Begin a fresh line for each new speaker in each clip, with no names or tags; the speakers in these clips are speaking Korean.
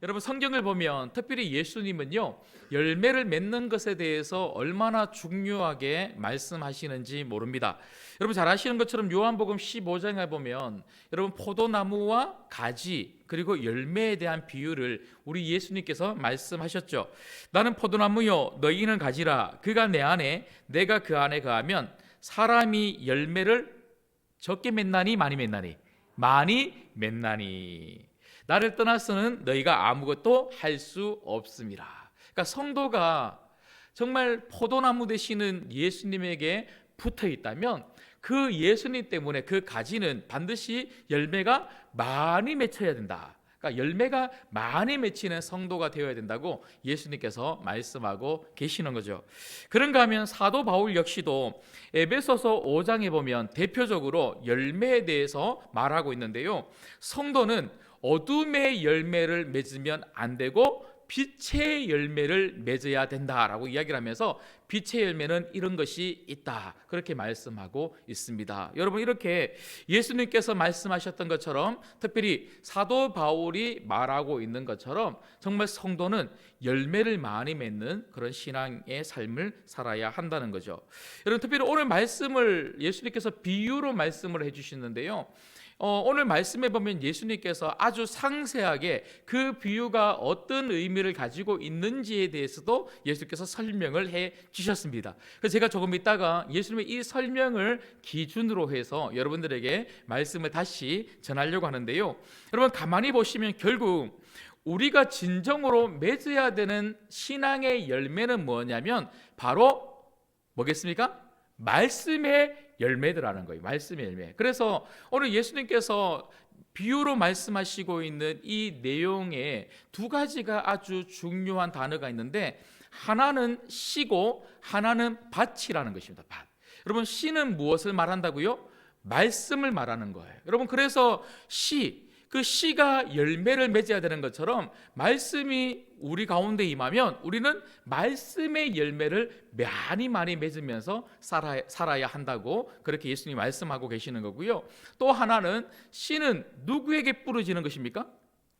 여러분 성경을 보면 특별히 예수님은요 열매를 맺는 것에 대해서 얼마나 중요하게 말씀하시는지 모릅니다. 여러분 잘 아시는 것처럼 요한복음 15장에 보면 여러분 포도나무와 가지 그리고 열매에 대한 비유를 우리 예수님께서 말씀하셨죠. 나는 포도나무요 너희는 가지라. 그가 내 안에 내가 그 안에 거하면 사람이 열매를 적게 맺나니 많이 맺나니 많이 맺나니 나를 떠나서는 너희가 아무것도 할 수 없습니다. 그러니까 성도가 정말 포도나무 되시는 예수님에게 붙어 있다면 그 예수님 때문에 그 가지는 반드시 열매가 많이 맺혀야 된다. 그러니까 열매가 많이 맺히는 성도가 되어야 된다고 예수님께서 말씀하고 계시는 거죠. 그런가 하면 사도 바울 역시도 에베소서 5장에 보면 대표적으로 열매에 대해서 말하고 있는데요. 성도는 어둠의 열매를 맺으면 안 되고 빛의 열매를 맺어야 된다라고 이야기를 하면서 빛의 열매는 이런 것이 있다 그렇게 말씀하고 있습니다. 여러분 이렇게 예수님께서 말씀하셨던 것처럼 특별히 사도 바울이 말하고 있는 것처럼 정말 성도는 열매를 많이 맺는 그런 신앙의 삶을 살아야 한다는 거죠. 여러분 특별히 오늘 말씀을 예수님께서 비유로 말씀을 해주시는데요. 오늘 말씀에 보면 예수님께서 아주 상세하게 그 비유가 어떤 의미를 가지고 있는지에 대해서도 예수님께서 설명을 해 주셨습니다. 그래서 제가 조금 있다가 예수님의 이 설명을 기준으로 해서 여러분들에게 말씀을 다시 전하려고 하는데요. 여러분 가만히 보시면 결국 우리가 진정으로 맺어야 되는 신앙의 열매는 뭐냐면 바로 뭐겠습니까? 말씀의 열매들하는 거예요. 말씀의 열매. 그래서 오늘 예수님께서 비유로 말씀하시고 있는 이 내용에 두 가지가 아주 중요한 단어가 있는데 하나는 씨고 하나는 밭이라는 것입니다. 밭. 여러분 씨는 무엇을 말한다고요? 말씀을 말하는 거예요. 여러분 그래서 그 씨가 열매를 맺어야 되는 것처럼 말씀이 우리 가운데 임하면 우리는 말씀의 열매를 많이 맺으면서 살아야 한다고 그렇게 예수님이 말씀하고 계시는 거고요. 또 하나는 씨는 누구에게 뿌려지는 것입니까?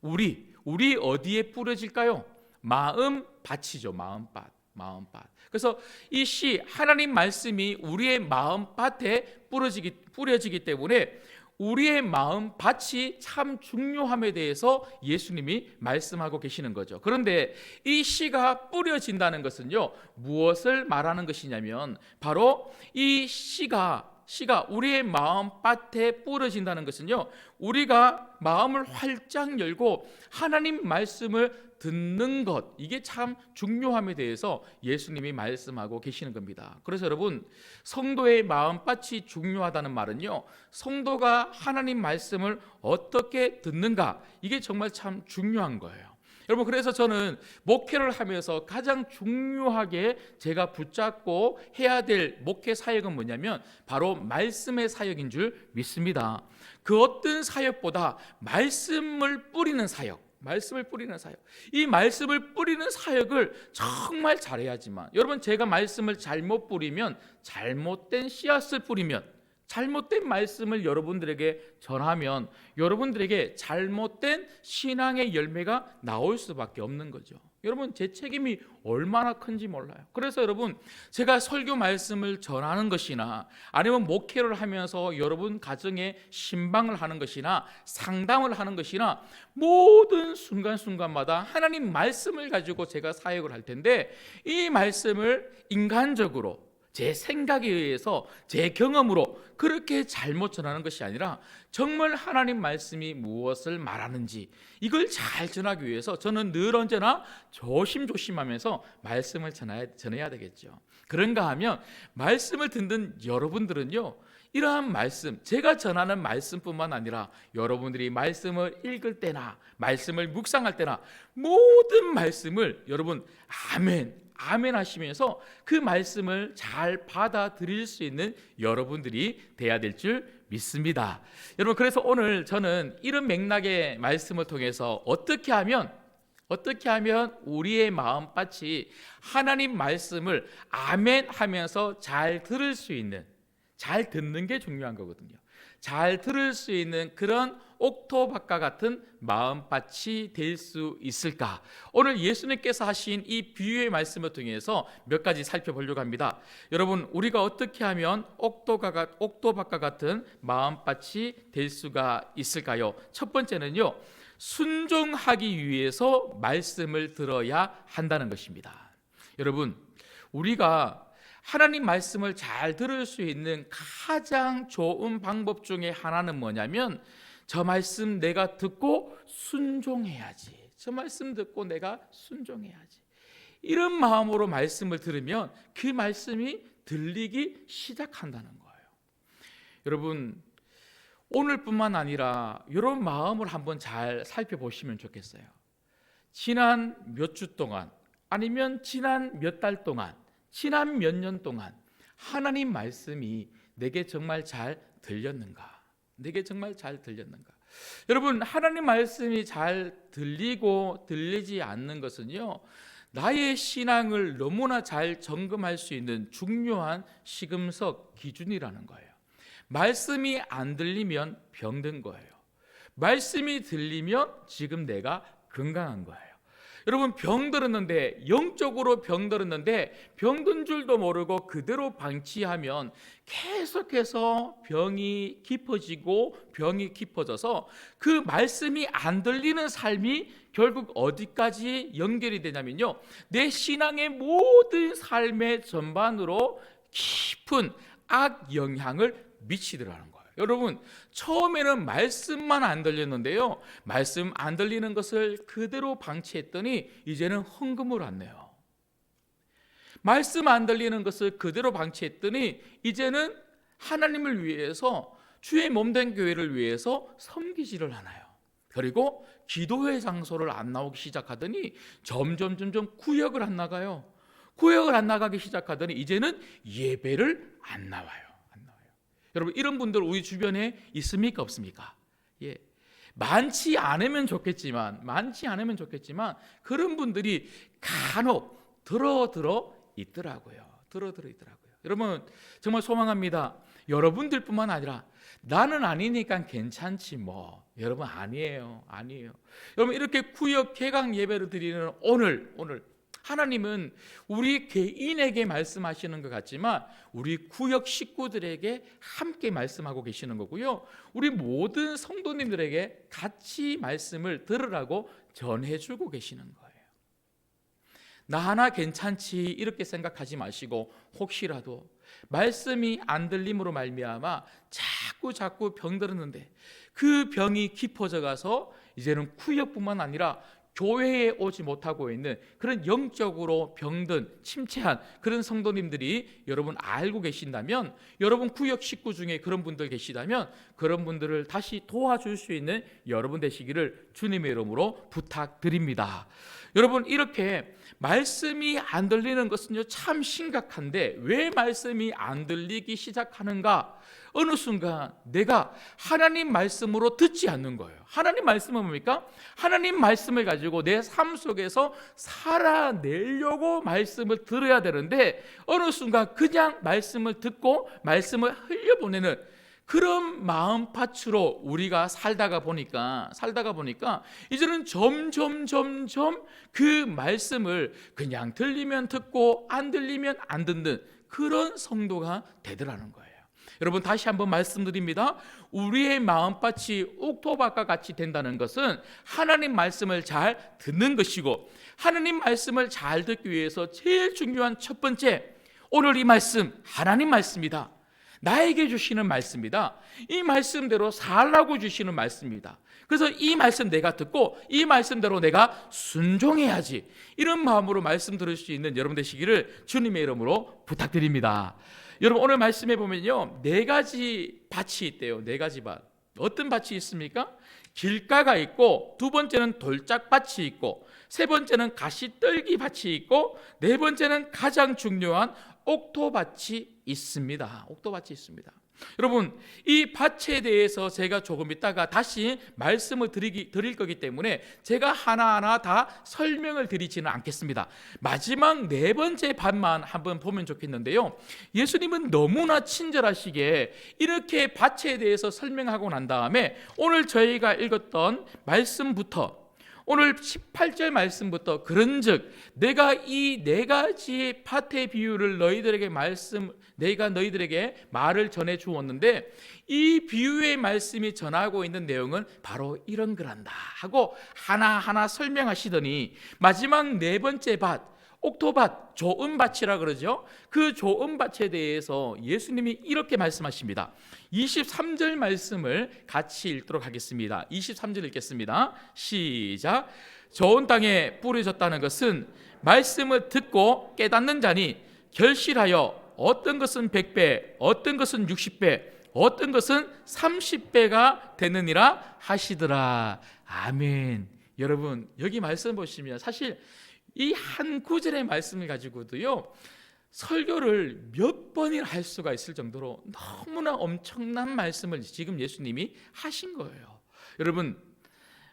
우리 어디에 뿌려질까요? 마음밭이죠. 마음밭. 그래서 이 씨 하나님 말씀이 우리의 마음밭에 뿌려지기 때문에 우리의 마음밭이 참 중요함에 대해서 예수님이 말씀하고 계시는 거죠. 그런데 이 씨가 뿌려진다는 것은요 무엇을 말하는 것이냐면 바로 이 씨가 우리의 마음밭에 뿌려진다는 것은요 우리가 마음을 활짝 열고 하나님 말씀을 듣는 것, 이게 참 중요함에 대해서 예수님이 말씀하고 계시는 겁니다. 그래서 여러분 성도의 마음밭이 중요하다는 말은요 성도가 하나님 말씀을 어떻게 듣는가, 이게 정말 참 중요한 거예요. 여러분 그래서 저는 목회를 하면서 가장 중요하게 제가 붙잡고 해야 될 목회 사역은 뭐냐면 바로 말씀의 사역인 줄 믿습니다. 그 어떤 사역보다 말씀을 뿌리는 사역, 이 말씀을 뿌리는 사역을 정말 잘해야지만, 여러분 제가 말씀을 잘못 뿌리면, 잘못된 씨앗을 뿌리면, 잘못된 말씀을 여러분들에게 전하면 여러분들에게 잘못된 신앙의 열매가 나올 수밖에 없는 거죠. 여러분 제 책임이 얼마나 큰지 몰라요. 그래서 여러분 제가 설교 말씀을 전하는 것이나 아니면 목회를 하면서 여러분 가정에 신방을 하는 것이나 상담을 하는 것이나 모든 순간순간마다 하나님 말씀을 가지고 제가 사역을 할 텐데 이 말씀을 인간적으로 제 생각에 의해서 제 경험으로 그렇게 잘못 전하는 것이 아니라 정말 하나님 말씀이 무엇을 말하는지 이걸 잘 전하기 위해서 저는 늘 언제나 조심하면서 말씀을 전해야 되겠죠. 그런가 하면 말씀을 듣는 여러분들은요 이러한 말씀, 제가 전하는 말씀뿐만 아니라 여러분들이 말씀을 읽을 때나 말씀을 묵상할 때나 모든 말씀을 여러분 아멘 하시면서 그 말씀을 잘 받아들일 수 있는 여러분들이 돼야 될 줄 믿습니다. 여러분 그래서 오늘 저는 이런 맥락의 말씀을 통해서 어떻게 하면 우리의 마음밭이 하나님 말씀을 아멘 하면서 잘 들을 수 있는, 잘 듣는 게 중요한 거거든요. 잘 들을 수 있는 그런 옥토밭과 같은 마음밭이 될 수 있을까? 오늘 예수님께서 하신 이 비유의 말씀을 통해서 몇 가지 살펴보려고 합니다. 여러분, 우리가 어떻게 하면 옥토밭과 같은 마음밭이 될 수가 있을까요? 첫 번째는요, 순종하기 위해서 말씀을 들어야 한다는 것입니다. 여러분, 우리가 하나님 말씀을 잘 들을 수 있는 가장 좋은 방법 중에 하나는 뭐냐면, 저 말씀 내가 듣고 순종해야지. 저 말씀 듣고 내가 순종해야지. 이런 마음으로 말씀을 들으면 그 말씀이 들리기 시작한다는 거예요. 여러분, 오늘뿐만 아니라 이런 마음을 한번 잘 살펴보시면 좋겠어요. 지난 몇 주 동안, 아니면 지난 몇 달 동안, 지난 몇 년 동안 하나님 말씀이 내게 정말 잘 들렸는가? 내게 정말 잘 들렸는가? 여러분, 하나님 말씀이 잘 들리고 들리지 않는 것은요, 나의 신앙을 너무나 잘 점검할 수 있는 중요한 시금석 기준이라는 거예요. 말씀이 안 들리면 병든 거예요. 말씀이 들리면 지금 내가 건강한 거예요. 여러분, 병들었는데, 영적으로 병들었는데 병든 줄도 모르고 그대로 방치하면 계속해서 병이 깊어지고 병이 깊어져서 그 말씀이 안 들리는 삶이 결국 어디까지 연결이 되냐면요, 내 신앙의 모든 삶의 전반으로 깊은 악 영향을 미치더라는 거예요. 여러분, 처음에는 말씀만 안 들렸는데요, 말씀 안 들리는 것을 그대로 방치했더니 이제는 헌금을 안 내요. 말씀 안 들리는 것을 그대로 방치했더니 이제는 하나님을 위해서, 주의 몸된 교회를 위해서 섬기지를 않아요. 그리고 기도회 장소를 안 나오기 시작하더니 점점 구역을 안 나가요. 구역을 안 나가기 시작하더니 이제는 예배를 안 나와요. 여러분, 이런 분들 우리 주변에 있습니까, 없습니까? 예, 많지 않으면 좋겠지만 그런 분들이 간혹 들어 있더라고요. 여러분, 정말 소망합니다. 여러분들뿐만 아니라 나는 아니니까 괜찮지 뭐. 여러분, 아니에요. 여러분, 이렇게 구역 개강 예배를 드리는 오늘 하나님은 우리 개인에게 말씀하시는 것 같지만 우리 구역 식구들에게 함께 말씀하고 계시는 거고요, 우리 모든 성도님들에게 같이 말씀을 들으라고 전해주고 계시는 거예요. 나 하나 괜찮지 이렇게 생각하지 마시고, 혹시라도 말씀이 안 들림으로 말미암아 자꾸 병들었는데 그 병이 깊어져 가서 이제는 구역뿐만 아니라 교회에 오지 못하고 있는 그런 영적으로 병든 침체한 그런 성도님들이 여러분 알고 계신다면, 여러분 구역 식구 중에 그런 분들 계시다면 그런 분들을 다시 도와줄 수 있는 여러분 되시기를 주님의 이름으로 부탁드립니다. 여러분, 이렇게 말씀이 안 들리는 것은요 참 심각한데, 왜 말씀이 안 들리기 시작하는가? 어느 순간 내가 하나님 말씀으로 듣지 않는 거예요. 하나님 말씀은 뭡니까? 하나님 말씀을 가지고 내 삶 속에서 살아내려고 말씀을 들어야 되는데, 어느 순간 그냥 말씀을 듣고 말씀을 흘려보내는 그런 마음밭으로 우리가 살다가 보니까 이제는 점점 그 말씀을 그냥 들리면 듣고 안 들리면 안 듣는 그런 성도가 되더라는 거예요. 여러분, 다시 한번 말씀드립니다. 우리의 마음밭이 옥토밭과 같이 된다는 것은 하나님 말씀을 잘 듣는 것이고, 하나님 말씀을 잘 듣기 위해서 제일 중요한 첫 번째, 오늘 이 말씀 하나님 말씀이다. 나에게 주시는 말씀이다. 이 말씀대로 살라고 주시는 말씀이다. 그래서 이 말씀 내가 듣고 이 말씀대로 내가 순종해야지. 이런 마음으로 말씀 들을 수 있는 여러분 되시기를 주님의 이름으로 부탁드립니다. 여러분, 오늘 말씀해 보면요 4가지 밭이 있대요. 4가지 밭. 어떤 밭이 있습니까? 길가가 있고, 두 번째는 돌짝밭이 있고, 세 번째는 가시떨기 밭이 있고, 네 번째는 가장 중요한 옥토밭이 있습니다. 여러분, 이 밭에 대해서 제가 조금 있다가 다시 말씀을 드릴 거기 때문에 제가 하나하나 다 설명을 드리지는 않겠습니다. 마지막 네 번째 밭만 한번 보면 좋겠는데요, 예수님은 너무나 친절하시게 이렇게 밭에 대해서 설명하고 난 다음에 오늘 저희가 읽었던 말씀부터, 오늘 18절 말씀부터, 그런즉 내가 이 네 가지의 밭의 비유를 내가 너희들에게 말을 전해 주었는데 이 비유의 말씀이 전하고 있는 내용은 바로 이런 거란다 하고 하나하나 설명하시더니 마지막 네 번째 밭, 옥토밭, 좋은 밭이라 그러죠. 그 좋은 밭에 대해서 예수님이 이렇게 말씀하십니다. 23절 말씀을 같이 읽도록 하겠습니다. 23절 읽겠습니다. 시작. 좋은 땅에 뿌려졌다는 것은 말씀을 듣고 깨닫는 자니 결실하여 어떤 것은 100배, 어떤 것은 60배, 어떤 것은 30배가 되느니라 하시더라. 아멘. 여러분, 여기 말씀 보시면 사실 이 한 구절의 말씀을 가지고도요 설교를 몇 번이나 할 수가 있을 정도로 너무나 엄청난 말씀을 지금 예수님이 하신 거예요. 여러분,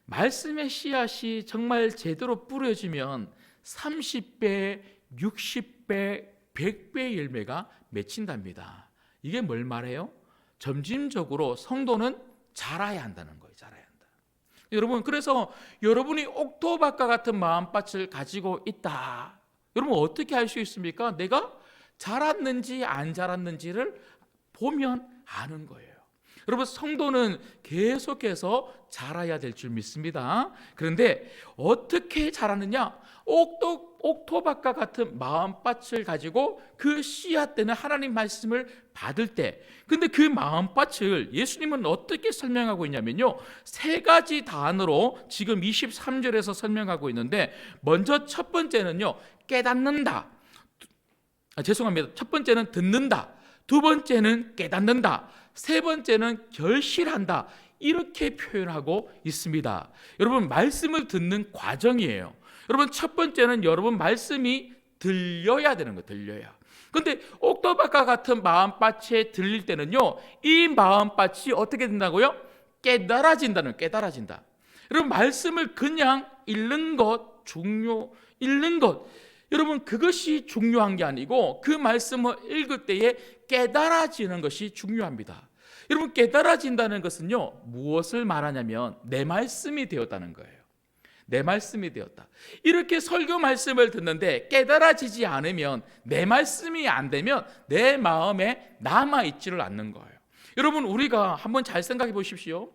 말씀의 씨앗이 정말 제대로 뿌려지면 30배, 60배, 100배의 열매가 맺힌답니다. 이게 뭘 말해요? 점진적으로 성도는 자라야 한다는 거예요. 자라야 한다. 여러분, 그래서 여러분이 옥토밭과 같은 마음밭을 가지고 있다. 여러분, 어떻게 알 수 있습니까? 내가 자랐는지 안 자랐는지를 보면 아는 거예요. 여러분, 성도는 계속해서 자라야 될 줄 믿습니다. 그런데 어떻게 자라느냐? 옥토밭과 같은 마음밭을 가지고 그 씨앗 되는 하나님 말씀을 받을 때, 근데 그 마음밭을 예수님은 어떻게 설명하고 있냐면요, 세 가지 단어로 지금 23절에서 설명하고 있는데, 먼저 첫 번째는요 깨닫는다. 죄송합니다. 첫 번째는 듣는다, 두 번째는 깨닫는다, 세 번째는 결실한다. 이렇게 표현하고 있습니다. 여러분, 말씀을 듣는 과정이에요. 여러분, 첫 번째는 여러분 말씀이 들려야 되는 거예요. 들려야. 근데 옥토밭과 같은 마음밭에 들릴 때는요, 이 마음밭이 어떻게 된다고요? 깨달아진다는, 깨달아진다. 여러분, 말씀을 그냥 읽는 것, 읽는 것, 여러분, 그것이 중요한 게 아니고 그 말씀을 읽을 때에 깨달아지는 것이 중요합니다. 여러분, 깨달아진다는 것은요 무엇을 말하냐면 내 말씀이 되었다는 거예요. 내 말씀이 되었다. 이렇게 설교 말씀을 듣는데 깨달아지지 않으면, 내 말씀이 안 되면 내 마음에 남아있지를 않는 거예요. 여러분, 우리가 한번 잘 생각해 보십시오.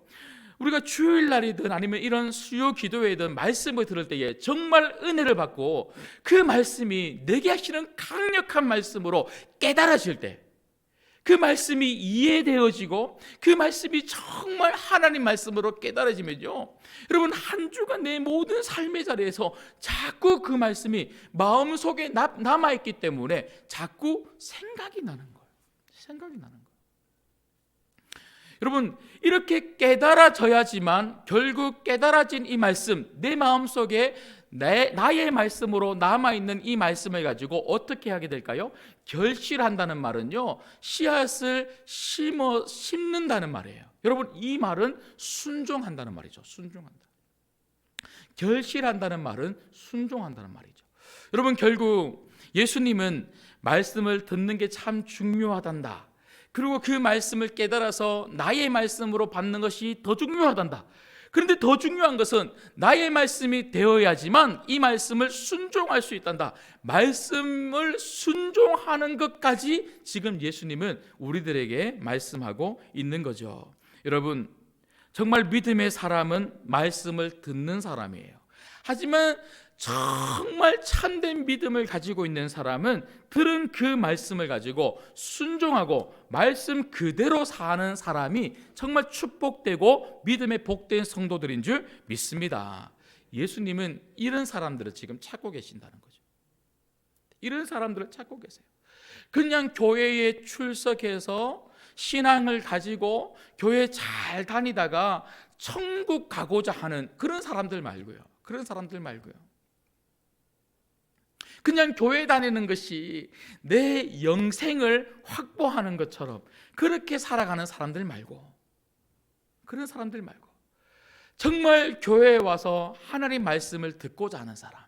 우리가 주일날이든 아니면 이런 수요 기도회든 말씀을 들을 때에 정말 은혜를 받고 그 말씀이 내게 하시는 강력한 말씀으로 깨달아질 때, 그 말씀이 이해되어지고 그 말씀이 정말 하나님 말씀으로 깨달아지면요, 여러분, 한 주간 내 모든 삶의 자리에서 자꾸 그 말씀이 마음속에 남아있기 때문에 자꾸 생각이 나는 거예요. 생각이 나는 거예요. 여러분, 이렇게 깨달아져야지만 결국 깨달아진 이 말씀, 내 마음속에 나의 말씀으로 남아있는 이 말씀을 가지고 어떻게 하게 될까요? 결실한다는 말은요, 씨앗을 심는다는 말이에요. 여러분, 이 말은 순종한다는 말이죠. 순종한다. 결실한다는 말은 순종한다는 말이죠. 여러분, 결국 예수님은 말씀을 듣는 게 참 중요하단다, 그리고 그 말씀을 깨달아서 나의 말씀으로 받는 것이 더 중요하단다. 그런데 더 중요한 것은 나의 말씀이 되어야지만 이 말씀을 순종할 수 있단다. 말씀을 순종하는 것까지 지금 예수님은 우리들에게 말씀하고 있는 거죠. 여러분, 정말 믿음의 사람은 말씀을 듣는 사람이에요. 하지만 정말 참된 믿음을 가지고 있는 사람은 들은 그 말씀을 가지고 순종하고 말씀 그대로 사는 사람이 정말 축복되고 믿음의 복된 성도들인 줄 믿습니다. 예수님은 이런 사람들을 지금 찾고 계신다는 거죠. 이런 사람들을 찾고 계세요. 그냥 교회에 출석해서 신앙을 가지고 교회 잘 다니다가 천국 가고자 하는 그런 사람들 말고요. 그런 사람들 말고요. 그냥 교회 다니는 것이 내 영생을 확보하는 것처럼 그렇게 살아가는 사람들 말고, 그런 사람들 말고 정말 교회에 와서 하나님 말씀을 듣고자 하는 사람,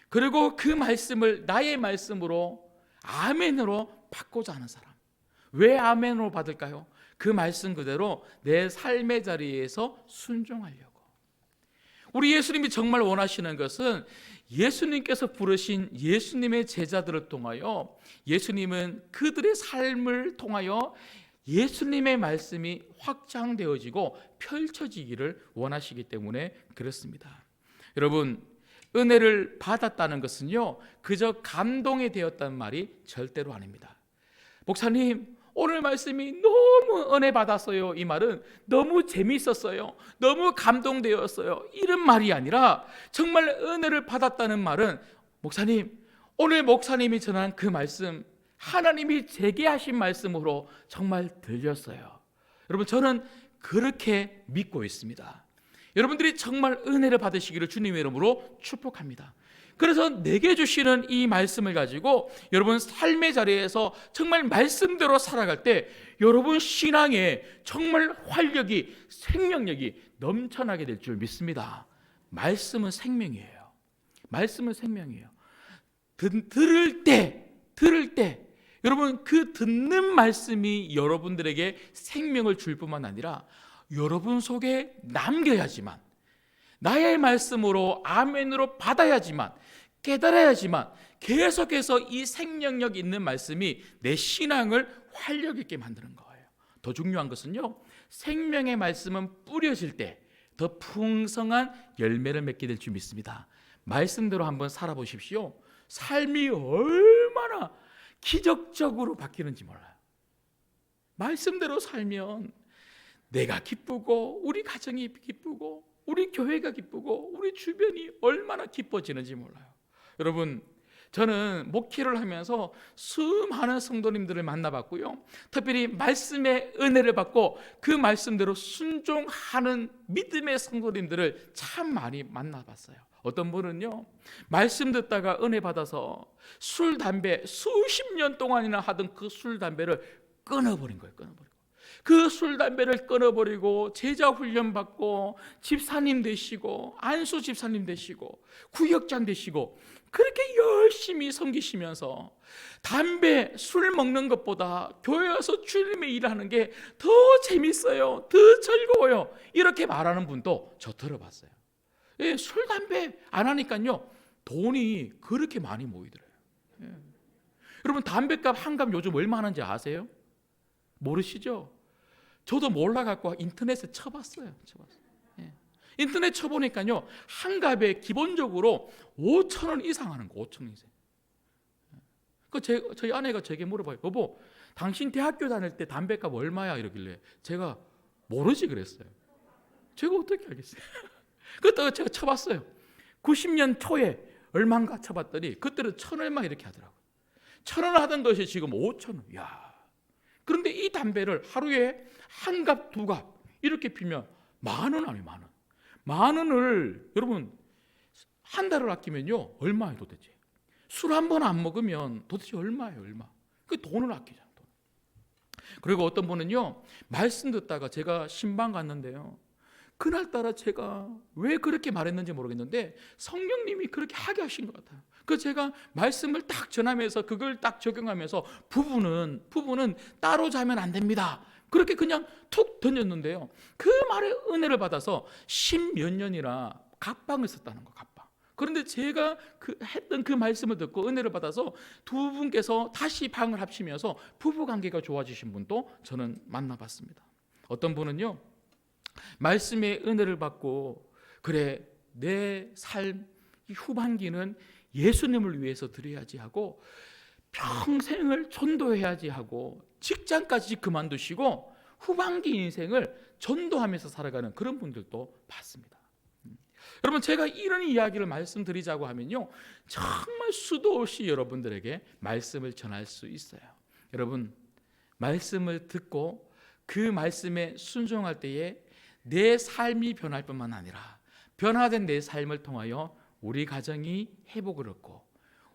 그리고 그 말씀을 나의 말씀으로 아멘으로 받고자 하는 사람. 왜 아멘으로 받을까요? 그 말씀 그대로 내 삶의 자리에서 순종하려고. 우리 예수님이 정말 원하시는 것은 예수님께서 부르신 예수님의 제자들을 통하여, 예수님은 그들의 삶을 통하여 예수님의 말씀이 확장되어지고 펼쳐지기를 원하시기 때문에 그렇습니다. 여러분, 은혜를 받았다는 것은요, 그저 감동이 되었다는 말이 절대로 아닙니다. 목사님, 오늘 말씀이 너무 은혜 받았어요, 이 말은 너무 재미있었어요, 너무 감동되었어요, 이런 말이 아니라, 정말 은혜를 받았다는 말은, 목사님, 오늘 목사님이 전한 그 말씀, 하나님이 제게 하신 말씀으로 정말 들렸어요. 여러분, 저는 그렇게 믿고 있습니다. 여러분들이 정말 은혜를 받으시기를 주님의 이름으로 축복합니다. 그래서 내게 주시는 이 말씀을 가지고 여러분 삶의 자리에서 정말 말씀대로 살아갈 때 여러분 신앙에 정말 활력이, 생명력이 넘쳐나게 될 줄 믿습니다. 말씀은 생명이에요. 말씀은 생명이에요. 들을 때 여러분 그 듣는 말씀이 여러분들에게 생명을 줄 뿐만 아니라 여러분 속에 남겨야지만, 나의 말씀으로 아멘으로 받아야지만, 깨달아야지만 계속해서 이 생명력 있는 말씀이 내 신앙을 활력 있게 만드는 거예요. 더 중요한 것은요, 생명의 말씀은 뿌려질 때 더 풍성한 열매를 맺게 될 줄 믿습니다. 말씀대로 한번 살아보십시오. 삶이 얼마나 기적적으로 바뀌는지 몰라요. 말씀대로 살면 내가 기쁘고 우리 가정이 기쁘고 우리 교회가 기쁘고 우리 주변이 얼마나 기뻐지는지 몰라요. 여러분, 저는 목회를 하면서 수많은 성도님들을 만나봤고요, 특별히 말씀의 은혜를 받고 그 말씀대로 순종하는 믿음의 성도님들을 참 많이 만나봤어요. 어떤 분은요, 말씀 듣다가 은혜 받아서 술, 담배 수십 년 동안이나 하던 그 술, 담배를 끊어버린 거예요. 그 술, 담배를 끊어버리고 제자 훈련 받고 집사님 되시고 안수 집사님 되시고 구역장 되시고 그렇게 열심히 섬기시면서 담배, 술 먹는 것보다 교회 와서 주님의 일하는 게 더 재밌어요, 더 즐거워요, 이렇게 말하는 분도 저 들어봤어요. 예, 술, 담배 안 하니까요 돈이 그렇게 많이 모이더래요. 예. 여러분, 담배값 한 갑 요즘 얼마 하는지 아세요? 모르시죠? 저도 몰라갖고 인터넷에 쳐봤어요. 예. 인터넷 쳐보니까요 한 갑에 기본적으로 5,000원 이상 하는 거, 5,000원 이상. 저희 아내가 제게 물어봐요. 여보, 당신 대학교 다닐 때 담배값 얼마야? 이러길래 제가 모르지 그랬어요. 제가 어떻게 알겠어요? 그때 제가 쳐봤어요. 90년 초에 얼마인가 쳐봤더니 그때는 1,000 얼마 이렇게 하더라고요. 1,000원 하던 것이 지금 5,000원. 야. 그런데 이 담배를 하루에 한 갑, 두 갑 이렇게 피면 10,000원 아니에요, 10,000원. 10,000원을 여러분 한 달을 아끼면요 얼마예요 도대체? 술 한 번 안 먹으면 도대체 얼마예요, 얼마? 그 돈을 아끼잖아요, 돈. 그리고 어떤 분은요, 말씀 듣다가 제가 신방 갔는데요, 그날따라 제가 왜 그렇게 말했는지 모르겠는데 성령님이 그렇게 하게 하신 것 같아요. 그래서 제가 말씀을 딱 전하면서 그걸 딱 적용하면서 부부는 따로 자면 안 됩니다, 그렇게 그냥 툭 던졌는데요, 그 말에 은혜를 받아서 10몇 년이나 각방을 썼다는 거, 각방. 그런데 제가 했던 그 말씀을 듣고 은혜를 받아서 두 분께서 다시 방을 합치면서 부부 관계가 좋아지신 분도 저는 만나봤습니다. 어떤 분은요, 말씀의 은혜를 받고 그래 내 삶 후반기는 예수님을 위해서 드려야지 하고 평생을 전도해야지 하고 직장까지 그만두시고 후반기 인생을 전도하면서 살아가는 그런 분들도 봤습니다. 여러분, 제가 이런 이야기를 말씀드리자고 하면요 정말 수도 없이 여러분들에게 말씀을 전할 수 있어요. 여러분, 말씀을 듣고 그 말씀에 순종할 때에 내 삶이 변할 뿐만 아니라 변화된 내 삶을 통하여 우리 가정이 회복을 얻고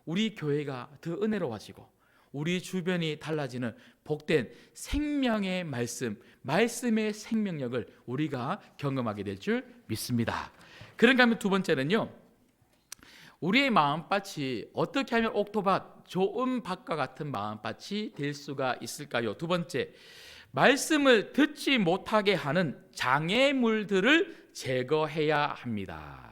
우리 교회가 더 은혜로워지고 우리 주변이 달라지는 복된 생명의 말씀, 말씀의 생명력을 우리가 경험하게 될 줄 믿습니다. 그런가 하면 두 번째는요, 우리의 마음밭이 어떻게 하면 옥토밭, 좋은 밭과 같은 마음밭이 될 수가 있을까요? 두 번째, 말씀을 듣지 못하게 하는 장애물들을 제거해야 합니다.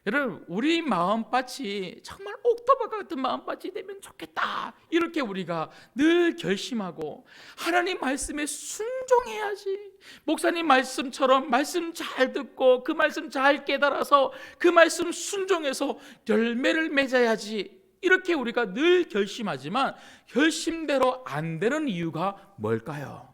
여러분, 우리 마음밭이 정말 옥토밭 같은 마음밭이 되면 좋겠다, 이렇게 우리가 늘 결심하고 하나님 말씀에 순종해야지, 목사님 말씀처럼 말씀 잘 듣고 그 말씀 잘 깨달아서 그 말씀 순종해서 열매를 맺어야지, 이렇게 우리가 늘 결심하지만 결심대로 안 되는 이유가 뭘까요?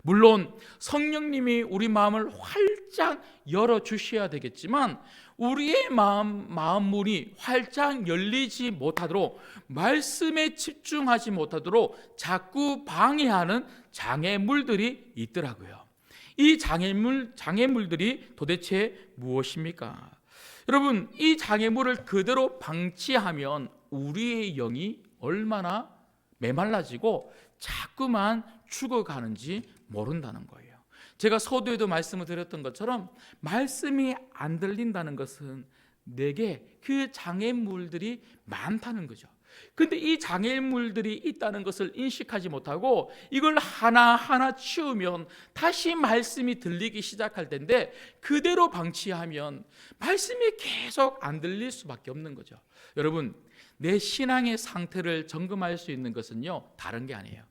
물론 성령님이 우리 마음을 활짝 열어주셔야 되겠지만 우리의 마음문이 활짝 열리지 못하도록, 말씀에 집중하지 못하도록 자꾸 방해하는 장애물들이 있더라고요. 이 장애물들이 도대체 무엇입니까? 여러분, 이 장애물을 그대로 방치하면 우리의 영이 얼마나 메말라지고 자꾸만 죽어가는지 모른다는 거예요. 제가 서두에도 말씀을 드렸던 것처럼 말씀이 안 들린다는 것은 내게 그 장애물들이 많다는 거죠. 근데 이 장애물들이 있다는 것을 인식하지 못하고 이걸 하나하나 치우면 다시 말씀이 들리기 시작할 텐데, 그대로 방치하면 말씀이 계속 안 들릴 수밖에 없는 거죠. 여러분, 내 신앙의 상태를 점검할 수 있는 것은요, 다른 게 아니에요.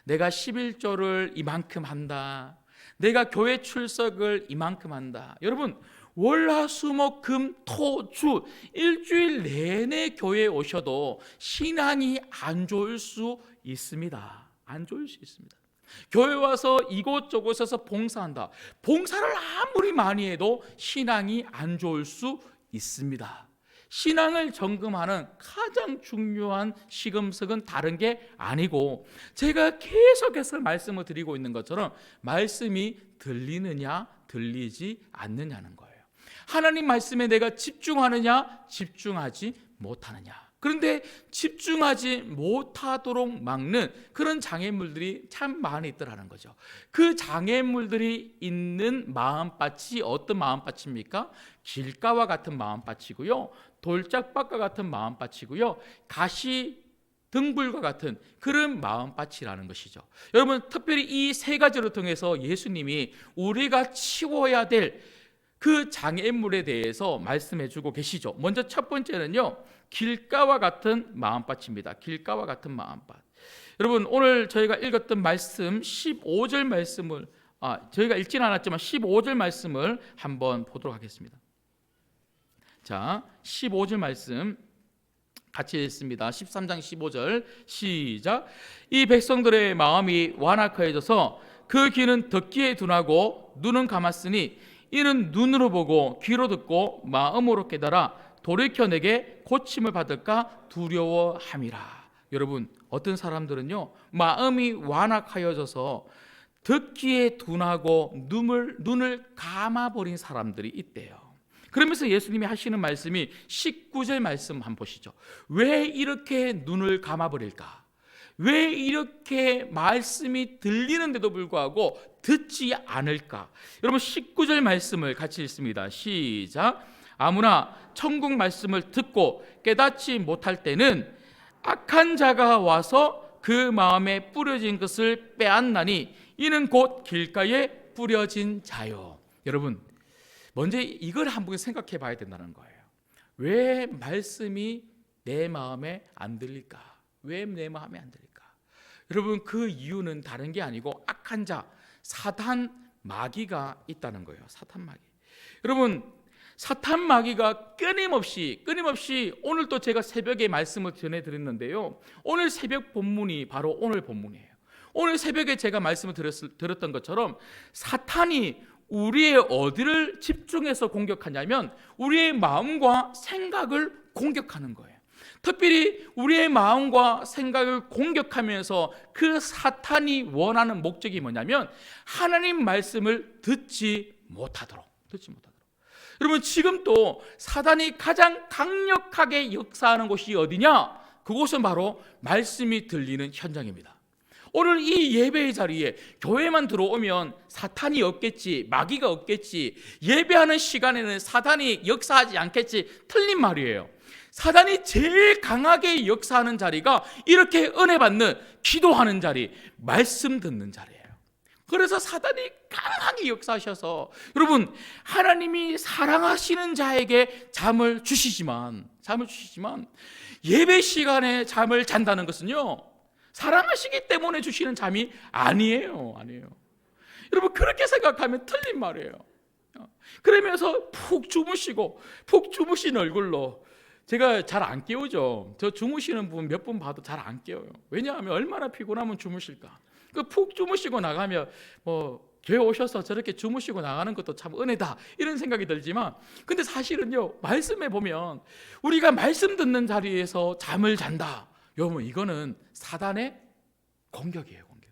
내가 11조를 이만큼 한다, 내가 교회 출석을 이만큼 한다. 여러분, 월화수목금토주 일주일 내내 교회에 오셔도 신앙이 안 좋을 수 있습니다. 안 좋을 수 있습니다. 교회 와서 이곳저곳에서 봉사한다, 봉사를 아무리 많이 해도 신앙이 안 좋을 수 있습니다. 신앙을 점검하는 가장 중요한 시금석은 다른 게 아니고, 제가 계속해서 말씀을 드리고 있는 것처럼 말씀이 들리느냐 들리지 않느냐는 거예요. 하나님 말씀에 내가 집중하느냐 집중하지 못하느냐. 그런데 집중하지 못하도록 막는 그런 장애물들이 참 많이 있더라는 거죠. 그 장애물들이 있는 마음밭이 어떤 마음밭입니까? 길가와 같은 마음밭이고요, 돌짝밭과 같은 마음밭이고요, 가시 등불과 같은 그런 마음밭이라는 것이죠. 여러분, 특별히 이 세 가지를 통해서 예수님이 우리가 치워야 될 그 장애물에 대해서 말씀해 주고 계시죠. 먼저 첫 번째는요, 길가와 같은 마음밭입니다. 길가와 같은 마음밭. 여러분, 오늘 저희가 읽었던 말씀 15절 말씀을 저희가 읽지는 않았지만 15절 말씀을 한번 보도록 하겠습니다. 자, 15절 말씀 같이 읽습니다. 13장 15절 시작. 이 백성들의 마음이 완악하여져서 그 귀는 듣기에 둔하고 눈은 감았으니 이는 눈으로 보고 귀로 듣고 마음으로 깨달아 돌이켜 내게 고침을 받을까 두려워함이라. 여러분, 어떤 사람들은요, 마음이 완악하여져서 듣기에 둔하고 눈을 감아버린 사람들이 있대요. 그러면서 예수님이 하시는 말씀이 19절 말씀 한번 보시죠. 왜 이렇게 눈을 감아버릴까? 왜 이렇게 말씀이 들리는데도 불구하고 듣지 않을까? 여러분, 19절 말씀을 같이 읽습니다. 시작. 아무나 천국 말씀을 듣고 깨닫지 못할 때는 악한 자가 와서 그 마음에 뿌려진 것을 빼앗나니 이는 곧 길가에 뿌려진 자요. 여러분, 먼저 이걸 한번 생각해 봐야 된다는 거예요. 왜 말씀이 내 마음에 안 들릴까? 왜 내 마음에 안 들릴까? 여러분, 그 이유는 다른 게 아니고 악한 자, 사탄 마귀가 있다는 거예요. 사탄 마귀. 여러분, 사탄 마귀가 끊임없이 오늘도 제가 새벽에 말씀을 전해드렸는데요, 오늘 새벽 본문이 바로 오늘 본문이에요. 오늘 새벽에 제가 말씀을 드렸던 것처럼 사탄이 우리의 어디를 집중해서 공격하냐면 우리의 마음과 생각을 공격하는 거예요. 특별히 우리의 마음과 생각을 공격하면서 그 사탄이 원하는 목적이 뭐냐면 하나님 말씀을 듣지 못하도록. 여러분, 지금 또 사단이 가장 강력하게 역사하는 곳이 어디냐? 그곳은 바로 말씀이 들리는 현장입니다. 오늘 이 예배의 자리에 교회만 들어오면 사탄이 없겠지, 마귀가 없겠지, 예배하는 시간에는 사탄이 역사하지 않겠지, 틀린 말이에요. 사단이 제일 강하게 역사하는 자리가 이렇게 은혜 받는, 기도하는 자리, 말씀 듣는 자리예요. 그래서 사단이 강하게 역사하셔서, 여러분, 하나님이 사랑하시는 자에게 잠을 주시지만 예배 시간에 잠을 잔다는 것은요, 사랑하시기 때문에 주시는 잠이 아니에요. 여러분, 그렇게 생각하면 틀린 말이에요. 그러면서 푹 주무신 얼굴로, 제가 잘 안 깨우죠. 저 주무시는 분 몇 분 봐도 잘 안 깨워요. 왜냐하면 얼마나 피곤하면 주무실까. 푹 주무시고 나가면 교회 오셔서 저렇게 주무시고 나가는 것도 참 은혜다, 이런 생각이 들지만, 근데 사실은요, 말씀에 보면 우리가 말씀 듣는 자리에서 잠을 잔다, 여러분, 이거는 사단의 공격이에요. 공격.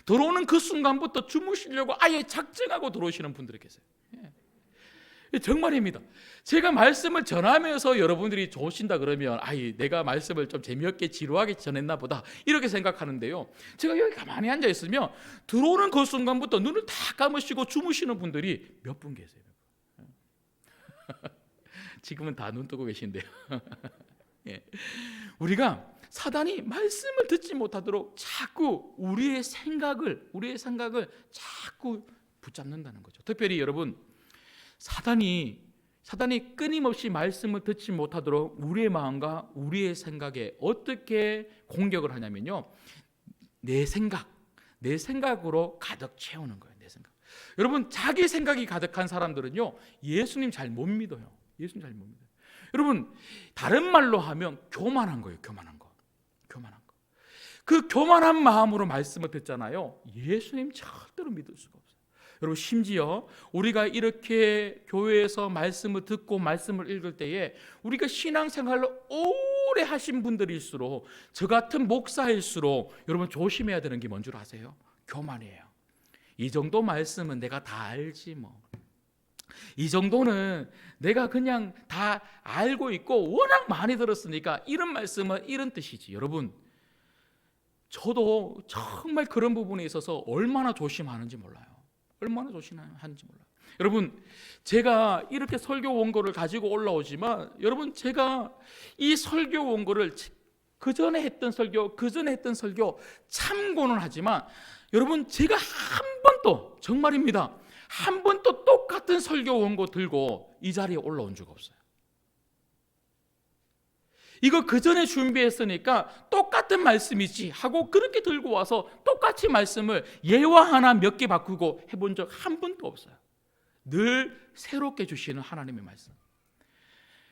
들어오는 그 순간부터 주무시려고 아예 작정하고 들어오시는 분들이 계세요. 정말입니다. 제가 말씀을 전하면서 여러분들이 좋으신다 그러면, 내가 말씀을 좀 재미없게 지루하게 전했나 보다, 이렇게 생각하는데요, 제가 여기 가만히 앉아 있으면 들어오는 그 순간부터 눈을 다 감으시고 주무시는 분들이 몇 분 계세요. 지금은 다 눈 뜨고 계신데요. 우리가 사단이 말씀을 듣지 못하도록 자꾸 우리의 생각을 자꾸 붙잡는다는 거죠. 특별히 여러분, 사단이 끊임없이 말씀을 듣지 못하도록 우리의 마음과 우리의 생각에 어떻게 공격을 하냐면요, 내 생각으로 가득 채우는 거예요. 내 생각. 여러분, 자기 생각이 가득한 사람들은요, 예수님 잘 못 믿어요. 여러분, 다른 말로 하면 교만한 거예요. 교만한 거. 그 교만한 마음으로 말씀을 듣잖아요. 예수님 절대로 믿을 수가 없어요. 여러분, 심지어 우리가 이렇게 교회에서 말씀을 듣고 말씀을 읽을 때에, 우리가 신앙생활을 오래 하신 분들일수록, 저 같은 목사일수록 여러분 조심해야 되는 게 뭔 줄 아세요? 교만이에요. 이 정도 말씀은 내가 다 알지 뭐, 이 정도는 내가 그냥 다 알고 있고 워낙 많이 들었으니까 이런 말씀은 이런 뜻이지. 여러분, 저도 정말 그런 부분에 있어서 얼마나 조심하는지 몰라요. 여러분, 제가 이렇게 설교 원고를 가지고 올라오지만, 여러분, 제가 이 설교 원고를 그 전에 했던 설교 참고는 하지만, 여러분, 제가 한 번도, 정말입니다, 한 번도 똑같은 설교 원고 들고 이 자리에 올라온 적 없어요. 이거 그 전에 준비했으니까 똑같은 말씀이지 하고 그렇게 들고 와서 똑같이 말씀을 예화 하나 몇 개 바꾸고 해본 적 한 번도 없어요. 늘 새롭게 주시는 하나님의 말씀.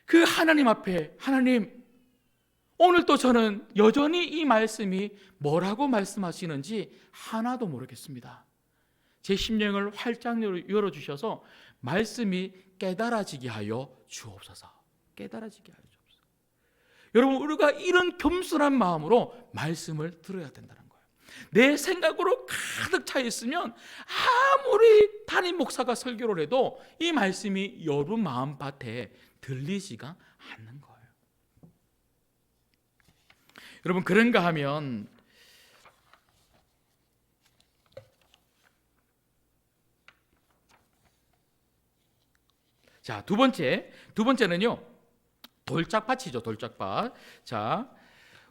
그 하나님 앞에, 하나님, 오늘 또 저는 여전히 이 말씀이 뭐라고 말씀하시는지 하나도 모르겠습니다. 제 심령을 활짝 열어주셔서 말씀이 깨달아지게 하여 주옵소서. 여러분, 우리가 이런 겸손한 마음으로 말씀을 들어야 된다는 거예요. 내 생각으로 가득 차 있으면 아무리 담임 목사가 설교를 해도 이 말씀이 여러분 마음밭에 들리지가 않는 거예요. 여러분, 그런가 하면 자, 두 번째는요, 돌짝밭이죠. 돌짝밭. 자,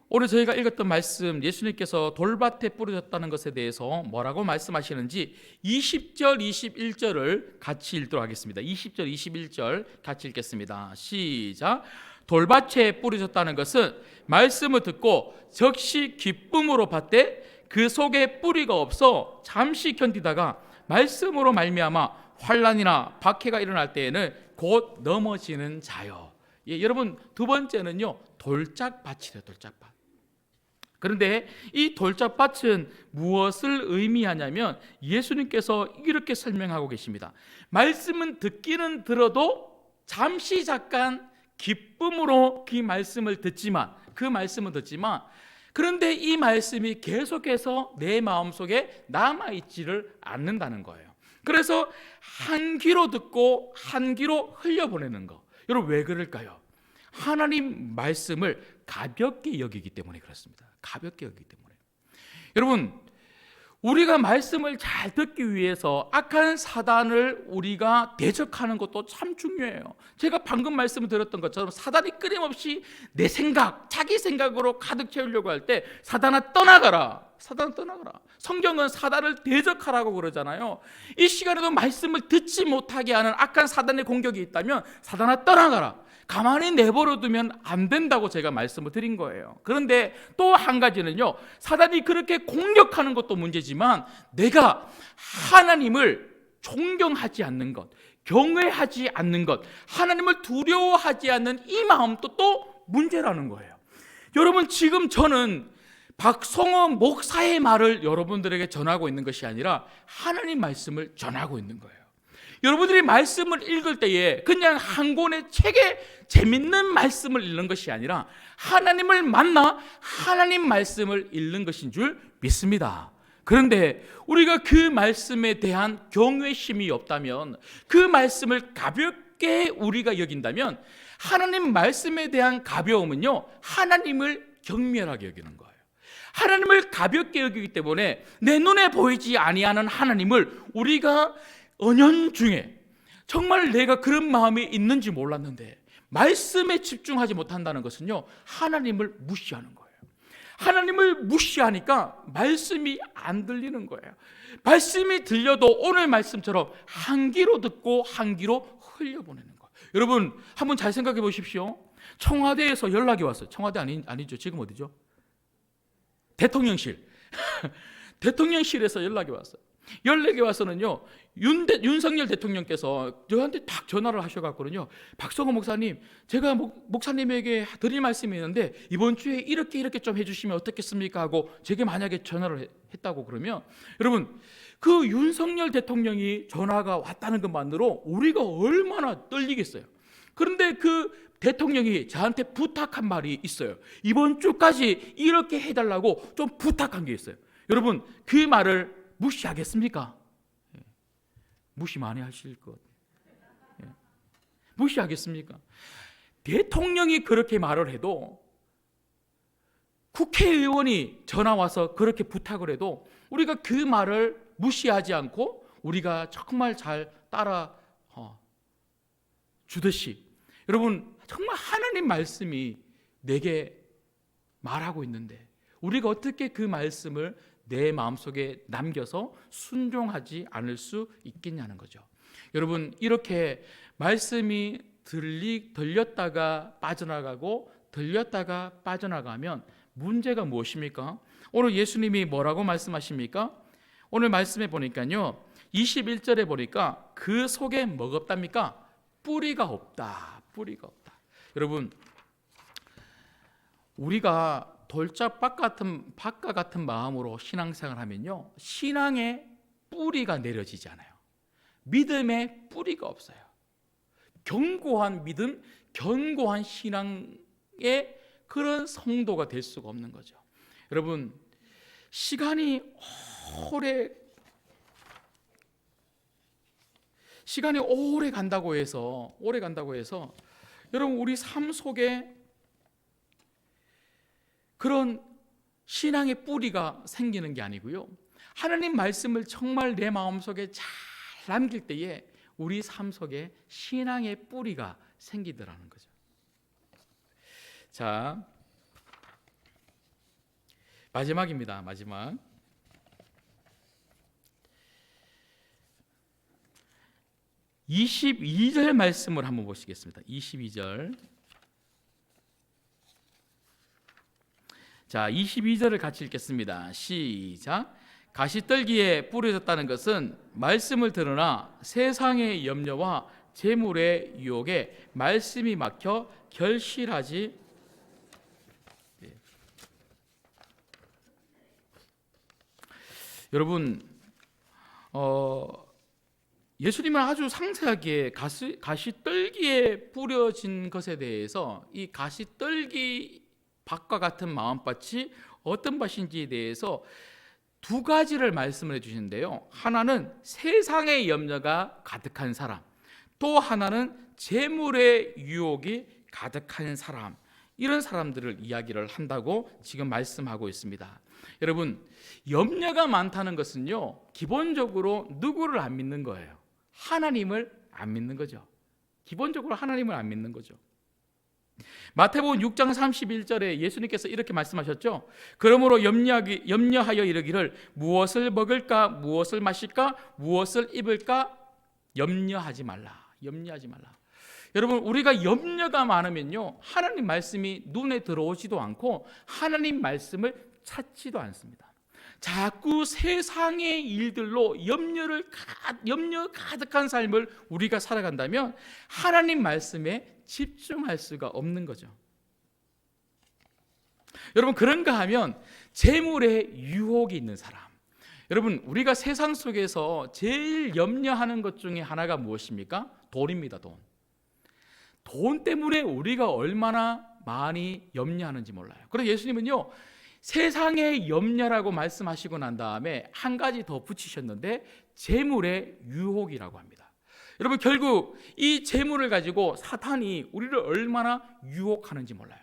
오늘 저희가 읽었던 말씀, 예수님께서 돌밭에 뿌려졌다는 것에 대해서 뭐라고 말씀하시는지 20절, 21절을 같이 읽도록 하겠습니다. 20절, 21절 같이 읽겠습니다. 시작. 돌밭에 뿌려졌다는 것은 말씀을 듣고 즉시 기쁨으로 받되 그 속에 뿌리가 없어 잠시 견디다가 말씀으로 말미암아 환난이나 박해가 일어날 때에는 곧 넘어지는 자요. 여러분, 두 번째는요, 돌짝밭이래요. 돌짝밭. 그런데 이 돌짝밭은 무엇을 의미하냐면, 예수님께서 이렇게 설명하고 계십니다. 말씀은 듣기는 들어도 잠시 잠깐 기쁨으로 그 말씀을 듣지만, 그런데 이 말씀이 계속해서 내 마음속에 남아있지를 않는다는 거예요. 그래서 한 귀로 듣고 한 귀로 흘려보내는 거. 여러분 왜 그럴까요? 하나님 말씀을 가볍게 여기기 때문에 그렇습니다. 가볍게 여기기 때문에. 여러분, 우리가 말씀을 잘 듣기 위해서 악한 사단을 우리가 대적하는 것도 참 중요해요. 제가 방금 말씀을 드렸던 것처럼 사단이 끊임없이 내 생각, 자기 생각으로 가득 채우려고 할 때 사단아 떠나가라. 사단아 떠나가라. 성경은 사단을 대적하라고 그러잖아요. 이 시간에도 말씀을 듣지 못하게 하는 악한 사단의 공격이 있다면 사단아 떠나가라. 가만히 내버려 두면 안 된다고 제가 말씀을 드린 거예요. 그런데 또 한 가지는요, 사단이 그렇게 공격하는 것도 문제지만 내가 하나님을 존경하지 않는 것, 경외하지 않는 것, 하나님을 두려워하지 않는 이 마음도 또 문제라는 거예요. 여러분, 지금 저는 박성호 목사의 말을 여러분들에게 전하고 있는 것이 아니라 하나님 말씀을 전하고 있는 거예요. 여러분들이 말씀을 읽을 때에 그냥 한 권의 책에 재밌는 말씀을 읽는 것이 아니라 하나님을 만나 하나님 말씀을 읽는 것인 줄 믿습니다. 그런데 우리가 그 말씀에 대한 경외심이 없다면, 그 말씀을 가볍게 우리가 여긴다면, 하나님 말씀에 대한 가벼움은요, 하나님을 경멸하게 여기는 거예요. 하나님을 가볍게 여기기 때문에 내 눈에 보이지 아니하는 하나님을 우리가 은연중에 정말 내가 그런 마음이 있는지 몰랐는데 말씀에 집중하지 못한다는 것은요, 하나님을 무시하는 거예요. 하나님을 무시하니까 말씀이 안 들리는 거예요. 말씀이 들려도 오늘 말씀처럼 한 귀로 듣고 한 귀로 흘려보내는 거예요. 여러분 한번 잘 생각해 보십시오. 청와대에서 연락이 왔어요. 청와대 아니죠. 지금 어디죠? 대통령실. 대통령실에서 연락이 왔어요. 연락이 와서는요, 윤석열 대통령께서 저한테 딱 전화를 하셔갖고는요, 박성호 목사님, 제가 목사님에게 드릴 말씀이 있는데 이번 주에 이렇게 좀 해주시면 어떻겠습니까? 하고 제게 만약에 전화를 했다고 그러면, 여러분 그 윤석열 대통령이 전화가 왔다는 것만으로 우리가 얼마나 떨리겠어요. 그런데 그 대통령이 저한테 부탁한 말이 있어요. 이번 주까지 이렇게 해달라고 좀 부탁한 게 있어요. 여러분 그 말을 무시하겠습니까? 무시 많이 하실 것. 무시하겠습니까? 대통령이 그렇게 말을 해도, 국회의원이 전화 와서 그렇게 부탁을 해도 우리가 그 말을 무시하지 않고 우리가 정말 잘 따라 주듯이, 여러분 정말 하나님 말씀이 내게 말하고 있는데 우리가 어떻게 그 말씀을 내 마음속에 남겨서 순종하지 않을 수 있겠냐는 거죠. 여러분 이렇게 말씀이 들렸다가 빠져나가고 들렸다가 빠져나가면 문제가 무엇입니까? 오늘 예수님이 뭐라고 말씀하십니까? 오늘 말씀에 보니까요, 21절에 보니까 그 속에 뭐가 없답니까? 뿌리가 없다. 뿌리가 없다. 여러분 우리가 돌짝밭 같은 마음으로 신앙생활 하면요, 신앙의 뿌리가 내려지지 않아요. 믿음의 뿌리가 없어요. 견고한 믿음, 견고한 신앙의 그런 성도가 될 수가 없는 거죠. 여러분 시간이 오래 간다고 해서 여러분 우리 삶 속에 그런 신앙의 뿌리가 생기는 게 아니고요, 하나님 말씀을 정말 내 마음속에 잘 남길 때에 우리 삶 속에 신앙의 뿌리가 생기더라는 거죠. 자, 마지막입니다. 마지막. (22절) 말씀을 한번 보시겠습니다. 22절. 자, 22절을 같이 읽겠습니다. 시작. 가시떨기에 뿌려졌다는 것은 말씀을 들으나 세상의 염려와 재물의 유혹에 말씀이 막혀 결실하지. 여러분 예수님은 아주 상세하게 가시떨기에 뿌려진 것에 대해서, 이 가시떨기 밭과 같은 마음밭이 어떤 밭인지에 대해서 두 가지를 말씀을 해주시는데요. 하나는 세상의 염려가 가득한 사람, 또 하나는 재물의 유혹이 가득한 사람, 이런 사람들을 이야기를 한다고 지금 말씀하고 있습니다. 여러분, 염려가 많다는 것은요, 기본적으로 누구를 안 믿는 거예요? 하나님을 안 믿는 거죠. 기본적으로 하나님을 안 믿는 거죠. 마태복음 6장 31절에 예수님께서 이렇게 말씀하셨죠. 그러므로 염려하여 이르기를 무엇을 먹을까, 무엇을 마실까, 무엇을 입을까 염려하지 말라. 염려하지 말라. 여러분, 우리가 염려가 많으면요, 하나님 말씀이 눈에 들어오지도 않고 하나님 말씀을 찾지도 않습니다. 자꾸 세상의 일들로 염려 가득한 삶을 우리가 살아간다면 하나님 말씀에 집중할 수가 없는 거죠. 여러분, 그런가 하면 재물의 유혹이 있는 사람, 여러분, 우리가 세상 속에서 제일 염려하는 것 중에 하나가 무엇입니까? 돈입니다. 돈 때문에 우리가 얼마나 많이 염려하는지 몰라요. 그래서 예수님은요, 세상의 염려라고 말씀하시고 난 다음에 한 가지 더 붙이셨는데 재물의 유혹이라고 합니다. 여러분, 결국 이 재물을 가지고 사탄이 우리를 얼마나 유혹하는지 몰라요.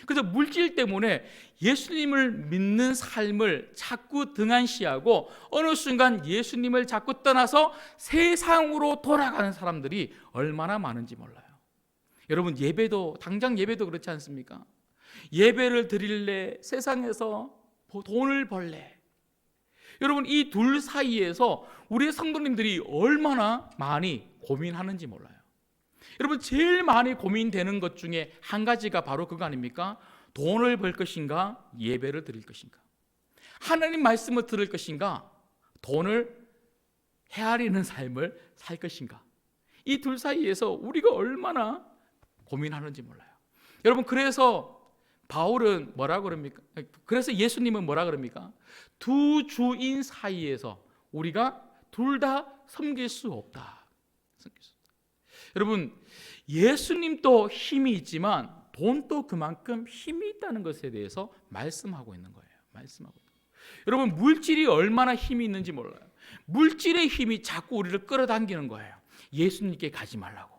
그래서 물질 때문에 예수님을 믿는 삶을 자꾸 등한시하고 어느 순간 예수님을 자꾸 떠나서 세상으로 돌아가는 사람들이 얼마나 많은지 몰라요. 여러분, 당장 예배도 그렇지 않습니까? 예배를 드릴래, 세상에서 돈을 벌래. 여러분, 이 둘 사이에서 우리 성도님들이 얼마나 많이 고민하는지 몰라요. 여러분, 제일 많이 고민되는 것 중에 한 가지가 바로 그거 아닙니까? 돈을 벌 것인가, 예배를 드릴 것인가, 하나님 말씀을 들을 것인가, 돈을 헤아리는 삶을 살 것인가. 이 둘 사이에서 우리가 얼마나 고민하는지 몰라요. 여러분, 그래서 바울은 뭐라 그럽니까? 그래서 예수님은 뭐라 그럽니까? 두 주인 사이에서 우리가 둘 다 섬길 수 없다. 여러분, 예수님도 힘이 있지만 돈도 그만큼 힘이 있다는 것에 대해서 말씀하고 있는 거예요. 여러분, 물질이 얼마나 힘이 있는지 몰라요. 물질의 힘이 자꾸 우리를 끌어당기는 거예요. 예수님께 가지 말고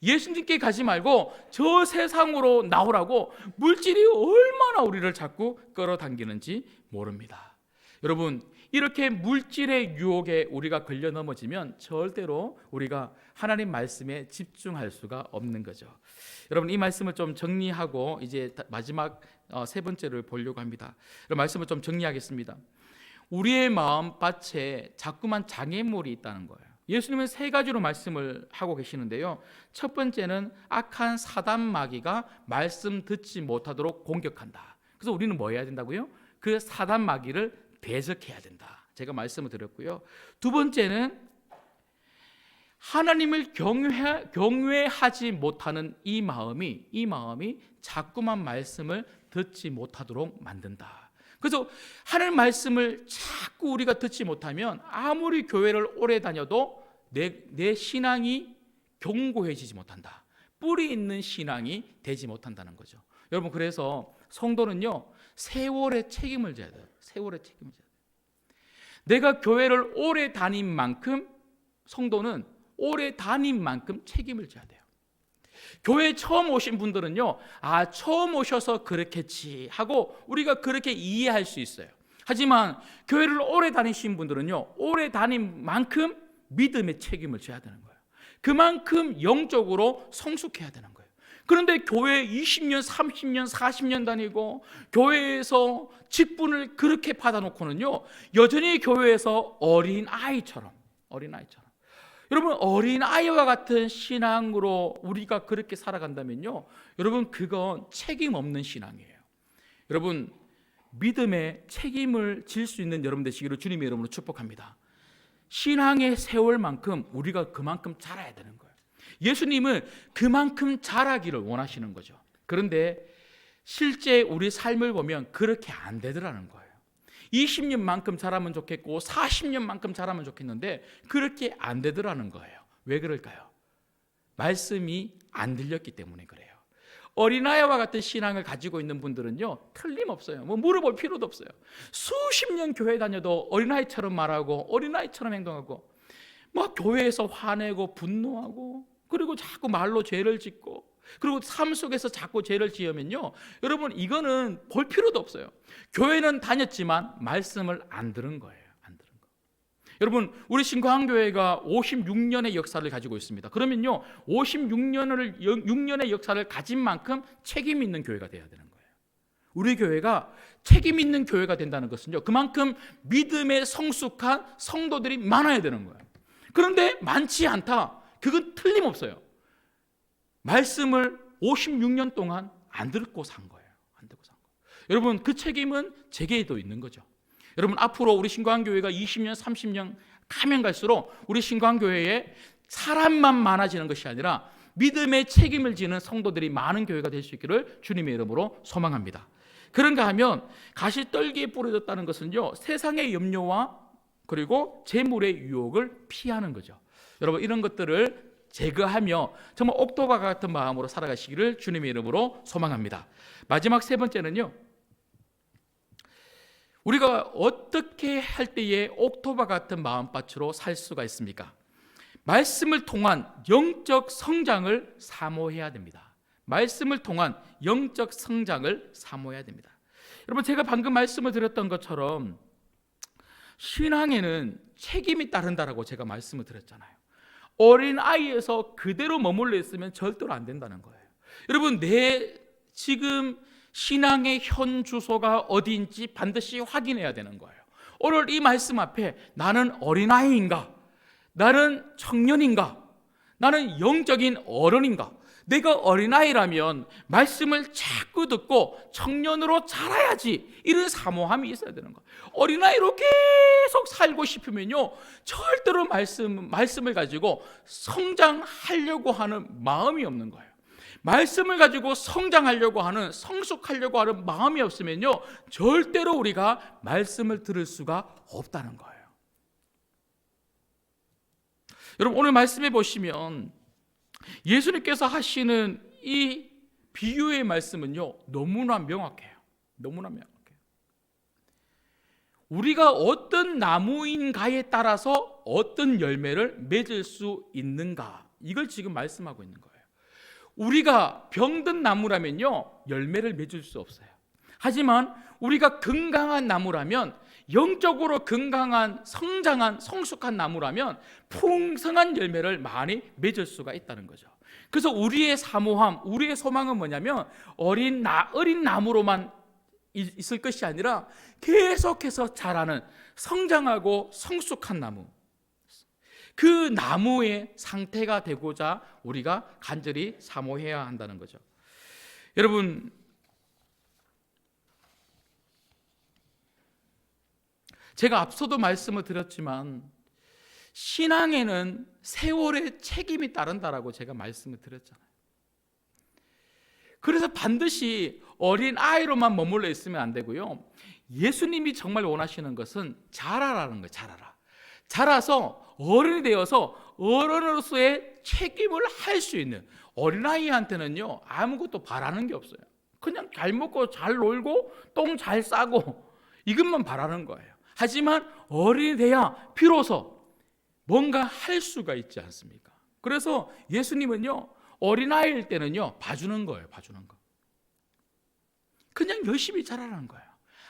예수님께 가지 말고 저 세상으로 나오라고 물질이 얼마나 우리를 자꾸 끌어당기는지 모릅니다. 여러분, 이렇게 물질의 유혹에 우리가 걸려 넘어지면 절대로 우리가 하나님 말씀에 집중할 수가 없는 거죠. 여러분, 이 말씀을 좀 정리하고 이제 마지막 세 번째를 보려고 합니다. 말씀을 좀 정리하겠습니다. 우리의 마음밭에 자꾸만 장애물이 있다는 거예요. 예수님은 세 가지로 말씀을 하고 계시는데요. 첫 번째는 악한 사단 마귀가 말씀 듣지 못하도록 공격한다. 그래서 우리는 뭐 해야 된다고요? 그 사단 마귀를 대적해야 된다. 제가 말씀을 드렸고요. 두 번째는 하나님을 경외하지 못하는 이 마음이 자꾸만 말씀을 듣지 못하도록 만든다. 그래서 하나님 말씀을 자꾸 우리가 듣지 못하면 아무리 교회를 오래 다녀도 내 신앙이 견고해지지 못한다. 뿌리 있는 신앙이 되지 못한다는 거죠. 여러분, 그래서 성도는요, 세월의 책임을 져야 돼요. 내가 교회를 오래 다닌 만큼, 성도는 오래 다닌 만큼 책임을 져야 돼요. 교회에 처음 오신 분들은요, 처음 오셔서 그렇겠지 하고 우리가 그렇게 이해할 수 있어요. 하지만 교회를 오래 다니신 분들은요, 오래 다닌 만큼 믿음의 책임을 져야 되는 거예요. 그만큼 영적으로 성숙해야 되는 거예요. 그런데 교회 20년, 30년, 40년 다니고 교회에서 직분을 그렇게 받아놓고는요, 여전히 교회에서 어린 아이처럼 여러분, 어린 아이와 같은 신앙으로 우리가 그렇게 살아간다면요, 여러분, 그건 책임 없는 신앙이에요. 여러분, 믿음의 책임을 질 수 있는 여러분 되시기를 주님의 이름으로 축복합니다. 신앙의 세월만큼 우리가 그만큼 자라야 되는 거예요. 예수님은 그만큼 자라기를 원하시는 거죠. 그런데 실제 우리 삶을 보면 그렇게 안 되더라는 거예요. 20년만큼 자라면 좋겠고 40년만큼 자라면 좋겠는데 그렇게 안 되더라는 거예요. 왜 그럴까요? 말씀이 안 들렸기 때문에 그래요. 어린아이와 같은 신앙을 가지고 있는 분들은요, 틀림없어요. 뭐 물어볼 필요도 없어요. 수십 년 교회 다녀도 어린아이처럼 말하고 어린아이처럼 행동하고, 뭐 교회에서 화내고 분노하고, 그리고 자꾸 말로 죄를 짓고, 그리고 삶 속에서 자꾸 죄를 지으면요, 여러분 이거는 볼 필요도 없어요. 교회는 다녔지만 말씀을 안 들은 거예요. 안 들은 거. 여러분, 우리 신광교회가 56년의 역사를 가지고 있습니다. 그러면요, 56년의 역사를 가진 만큼 책임 있는 교회가 돼야 되는 거예요. 우리 교회가 책임 있는 교회가 된다는 것은요, 그만큼 믿음에 성숙한 성도들이 많아야 되는 거예요. 그런데 많지 않다. 그건 틀림없어요. 말씀을 56년 동안 안 듣고 산 거예요. 안 듣고 산 거예요. 여러분, 그 책임은 제게도 있는 거죠. 여러분, 앞으로 우리 신광교회가 20년, 30년 가면 갈수록 우리 신광교회에 사람만 많아지는 것이 아니라 믿음의 책임을 지는 성도들이 많은 교회가 될 수 있기를 주님의 이름으로 소망합니다. 그런가 하면 가시떨기에 뿌려졌다는 것은요, 세상의 염려와 그리고 재물의 유혹을 피하는 거죠. 여러분, 이런 것들을 제거하며 정말 옥토바 같은 마음으로 살아가시기를 주님의 이름으로 소망합니다. 마지막 세 번째는요, 우리가 어떻게 할 때에 옥토바 같은 마음밭으로 살 수가 있습니까? 말씀을 통한 영적 성장을 사모해야 됩니다. 말씀을 통한 영적 성장을 사모해야 됩니다. 여러분, 제가 방금 말씀을 드렸던 것처럼 신앙에는 책임이 따른다라고 제가 말씀을 드렸잖아요. 어린아이에서 그대로 머물러 있으면 절대로 안 된다는 거예요. 여러분, 내 지금 신앙의 현 주소가 어디인지 반드시 확인해야 되는 거예요. 오늘 이 말씀 앞에 나는 어린아이인가? 나는 청년인가? 나는 영적인 어른인가? 내가 어린아이라면 말씀을 자꾸 듣고 청년으로 자라야지, 이런 사모함이 있어야 되는 거예요. 어린아이로 계속 살고 싶으면요, 절대로 말씀을 가지고 성장하려고 하는 마음이 없는 거예요. 말씀을 가지고 성장하려고 하는, 성숙하려고 하는 마음이 없으면요, 절대로 우리가 말씀을 들을 수가 없다는 거예요. 여러분, 오늘 말씀해 보시면 예수님께서 하시는 이 비유의 말씀은요, 너무나 명확해요. 너무나 명확해요. 우리가 어떤 나무인가에 따라서 어떤 열매를 맺을 수 있는가, 이걸 지금 말씀하고 있는 거예요. 우리가 병든 나무라면요, 열매를 맺을 수 없어요. 하지만 우리가 건강한 나무라면, 영적으로 건강한, 성장한, 성숙한 나무라면 풍성한 열매를 많이 맺을 수가 있다는 거죠. 그래서 우리의 사모함, 우리의 소망은 뭐냐면 어린 나무로만 있을 것이 아니라 계속해서 자라는, 성장하고 성숙한 나무, 그 나무의 상태가 되고자 우리가 간절히 사모해야 한다는 거죠. 여러분, 제가 앞서도 말씀을 드렸지만 신앙에는 세월의 책임이 따른다라고 제가 말씀을 드렸잖아요. 그래서 반드시 어린 아이로만 머물러 있으면 안 되고요, 예수님이 정말 원하시는 것은 자라라는 거예요. 자라서 어른이 되어서 어른으로서의 책임을 할 수 있는, 어린아이한테는요 아무것도 바라는 게 없어요. 그냥 잘 먹고 잘 놀고 똥 잘 싸고 이것만 바라는 거예요. 하지만 어른이 돼야 비로소 뭔가 할 수가 있지 않습니까? 그래서 예수님은요, 어린아이일 때는요 봐주는 거예요. 봐주는 거. 그냥 열심히 자라라는 거예요.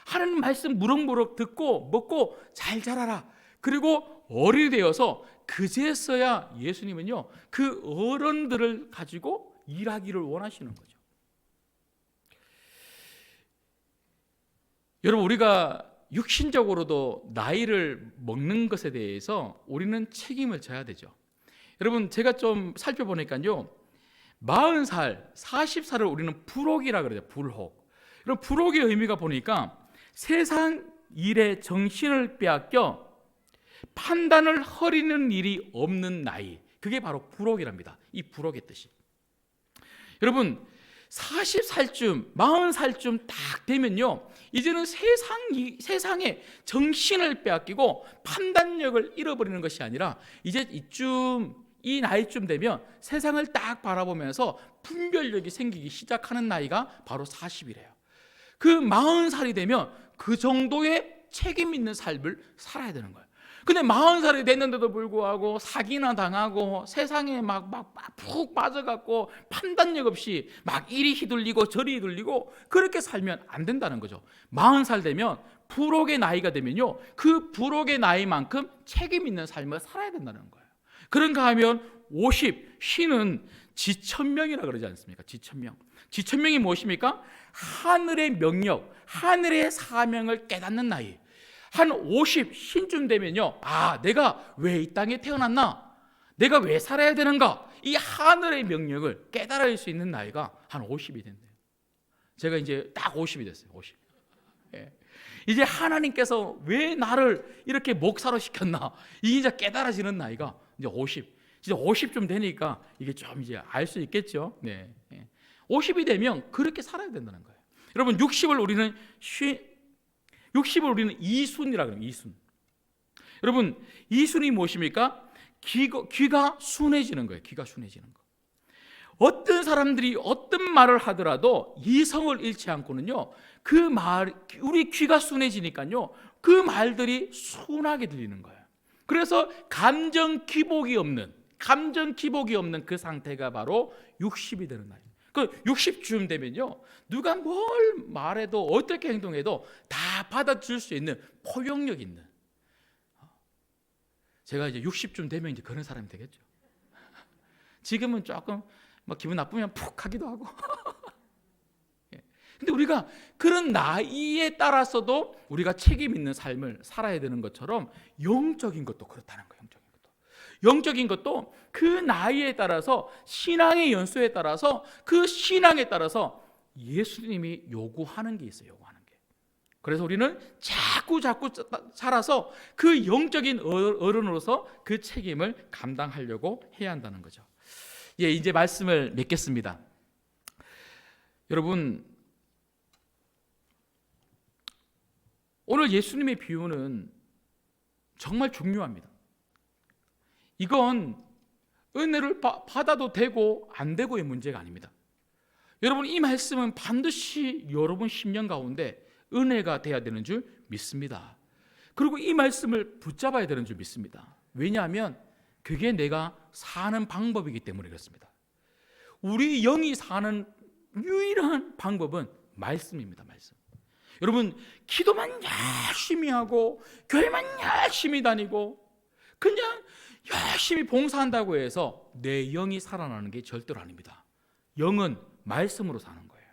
하나님 말씀 무럭무럭 듣고 먹고 잘 자라라. 그리고 어른이 되어서 그제서야 예수님은요 그 어른들을 가지고 일하기를 원하시는 거죠. 여러분, 우리가 육신적으로도 나이를 먹는 것에 대해서 우리는 책임을 져야 되죠. 여러분, 제가 좀 살펴보니까요, 40살, 40살을 우리는 불혹이라 그러죠. 불혹. 여러분, 불혹의 의미가 보니까 세상 일에 정신을 빼앗겨 판단을 흐리는 일이 없는 나이, 그게 바로 불혹이랍니다. 이 불혹의 뜻이. 여러분, 40살쯤, 40살쯤 딱 되면요, 이제는 세상에 정신을 빼앗기고 판단력을 잃어버리는 것이 아니라 이제 이쯤 이 나이쯤 되면 세상을 딱 바라보면서 분별력이 생기기 시작하는 나이가 바로 40이래요. 그 40살이 되면 그 정도의 책임 있는 삶을 살아야 되는 거예요. 근데 40살이 됐는데도 불구하고 사기나 당하고 세상에 막 푹 빠져갖고 판단력 없이 막 이리 휘둘리고 저리 휘둘리고 그렇게 살면 안 된다는 거죠. 40살 되면 불혹의 나이가 되면요, 그 불혹의 나이만큼 책임 있는 삶을 살아야 된다는 거예요. 그런가 하면 50, 쉬는 지천명이라 그러지 않습니까? 지천명. 지천명이 무엇입니까? 하늘의 명령, 하늘의 사명을 깨닫는 나이. 한 50, 신쯤 되면요, 내가 왜 이 땅에 태어났나? 내가 왜 살아야 되는가? 이 하늘의 명령을 깨달을 수 있는 나이가 한 50이 된대요. 제가 이제 딱 50이 됐어요. 50. 예. 이제 하나님께서 왜 나를 이렇게 목사로 시켰나? 이게 이제 깨달아지는 나이가 이제 50. 진짜 50좀 되니까 이게 좀 이제 알 수 있겠죠. 네. 50이 되면 그렇게 살아야 된다는 거예요. 여러분, 60을 우리는 이순이라고 해요. 이순. 여러분, 이순이 무엇입니까? 귀가 순해지는 거예요. 귀가 순해지는 거. 어떤 사람들이 어떤 말을 하더라도 이성을 잃지 않고는요, 우리 귀가 순해지니까요, 그 말들이 순하게 들리는 거예요. 그래서 감정 기복이 없는 그 상태가 바로 60이 되는 나이예요. 그 60쯤 되면요, 누가 뭘 말해도 어떻게 행동해도 다 받아줄 수 있는 포용력 있는, 제가 이제 60쯤 되면 이제 그런 사람이 되겠죠. 지금은 조금 막 기분 나쁘면 푹 하기도 하고. 근데 우리가 그런 나이에 따라서도 우리가 책임 있는 삶을 살아야 되는 것처럼 영적인 것도 그렇다는 거예요. 영적인 것도 그 나이에 따라서, 신앙의 연수에 따라서, 그 신앙에 따라서 예수님이 요구하는 게 있어요. 요구하는 게. 그래서 우리는 자꾸 자라서 그 영적인 어른으로서 그 책임을 감당하려고 해야 한다는 거죠. 예, 이제 말씀을 맺겠습니다. 여러분, 오늘 예수님의 비유는 정말 중요합니다. 이건 은혜를 받아도 되고 안 되고의 문제가 아닙니다. 여러분, 이 말씀은 반드시 여러분 심령 가운데 은혜가 돼야 되는 줄 믿습니다. 그리고 이 말씀을 붙잡아야 되는 줄 믿습니다. 왜냐하면 그게 내가 사는 방법이기 때문에 그렇습니다. 우리 영이 사는 유일한 방법은 말씀입니다. 말씀. 여러분, 기도만 열심히 하고 교회만 열심히 다니고 그냥 열심히 봉사한다고 해서 내 영이 살아나는 게 절대로 아닙니다. 영은 말씀으로 사는 거예요.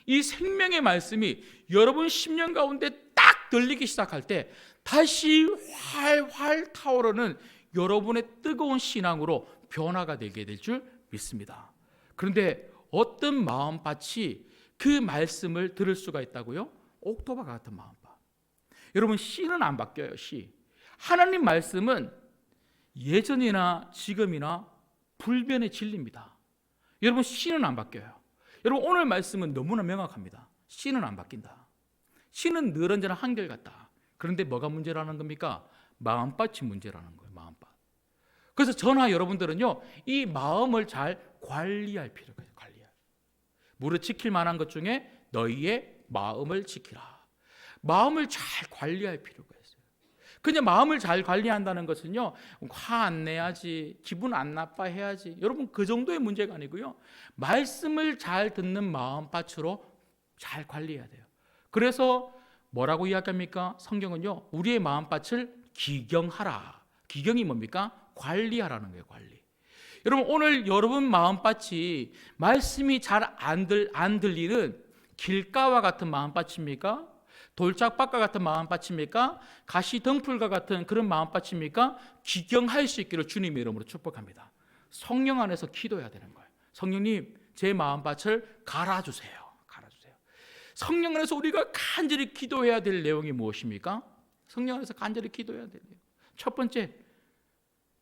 이 생명의 말씀이 여러분 심령 가운데 딱 들리기 시작할 때 다시 활활 타오르는 여러분의 뜨거운 신앙으로 변화가 되게 될 줄 믿습니다. 그런데 어떤 마음밭이 그 말씀을 들을 수가 있다고요? 옥토바 같은 마음밭. 여러분, 씨는 안 바뀌어요. 씨. 하나님 말씀은 예전이나 지금이나 불변의 진리입니다. 여러분, 씨는 안 바뀌어요. 여러분, 오늘 말씀은 너무나 명확합니다. 씨는 안 바뀐다. 씨는 늘 언제나 한결같다. 그런데 뭐가 문제라는 겁니까? 마음밭이 문제라는 거예요. 마음밭. 그래서 저나 여러분들은요, 이 마음을 잘 관리할 필요가 있어요. 무릇 지킬 만한 것 중에 너희의 마음을 지키라. 마음을 잘 관리할 필요가 있어요. 그냥 마음을 잘 관리한다는 것은요, 화 안 내야지, 기분 안 나빠해야지, 여러분 그 정도의 문제가 아니고요, 말씀을 잘 듣는 마음밭으로 잘 관리해야 돼요. 그래서 뭐라고 이야기합니까? 성경은요, 우리의 마음밭을 기경하라. 기경이 뭡니까? 관리하라는 거예요. 관리. 여러분, 오늘 여러분 마음밭이 말씀이 잘 안 들리는 길가와 같은 마음밭입니까? 돌짝밭과 같은 마음밭입니까? 가시덩풀과 같은 그런 마음밭입니까? 기경할 수 있기를 주님의 이름으로 축복합니다. 성령 안에서 기도해야 되는 거예요. 성령님, 제 마음밭을 갈아주세요. 성령 안에서 우리가 간절히 기도해야 될 내용이 무엇입니까? 성령 안에서 간절히 기도해야 될 내용. 첫 번째,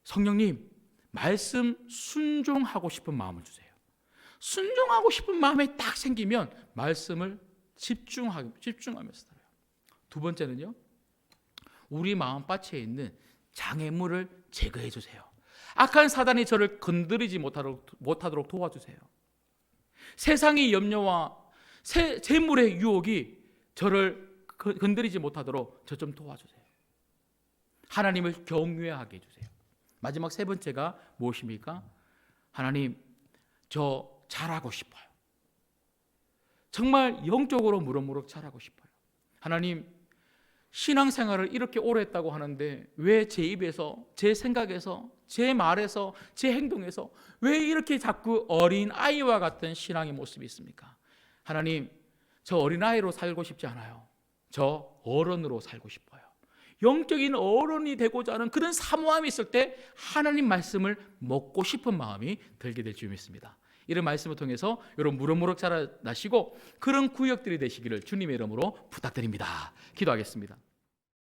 성령님, 말씀 순종하고 싶은 마음을 주세요. 순종하고 싶은 마음이 딱 생기면 말씀을 집중하면서 살아요. 두 번째는요, 우리 마음밭에 있는 장애물을 제거해 주세요. 악한 사단이 저를 건드리지 못하도록 도와주세요. 세상의 염려와 재물의 유혹이 저를 건드리지 못하도록 저 좀 도와주세요. 하나님을 경외하게 해주세요. 마지막 세 번째가 무엇입니까? 하나님, 저 잘하고 싶어요. 정말 영적으로 무럭무럭 잘하고 싶어요. 하나님, 신앙생활을 이렇게 오래 했다고 하는데 왜 제 입에서, 제 생각에서, 제 말에서, 제 행동에서 왜 이렇게 자꾸 어린 아이와 같은 신앙의 모습이 있습니까? 하나님, 저 어린 아이로 살고 싶지 않아요. 저 어른으로 살고 싶어요. 영적인 어른이 되고자 하는 그런 사모함이 있을 때 하나님 말씀을 먹고 싶은 마음이 들게 될 줄 믿습니다. 이런 말씀을 통해서 여러분 무럭무럭 자라나시고 그런 구역들이 되시기를 주님의 이름으로 부탁드립니다. 기도하겠습니다.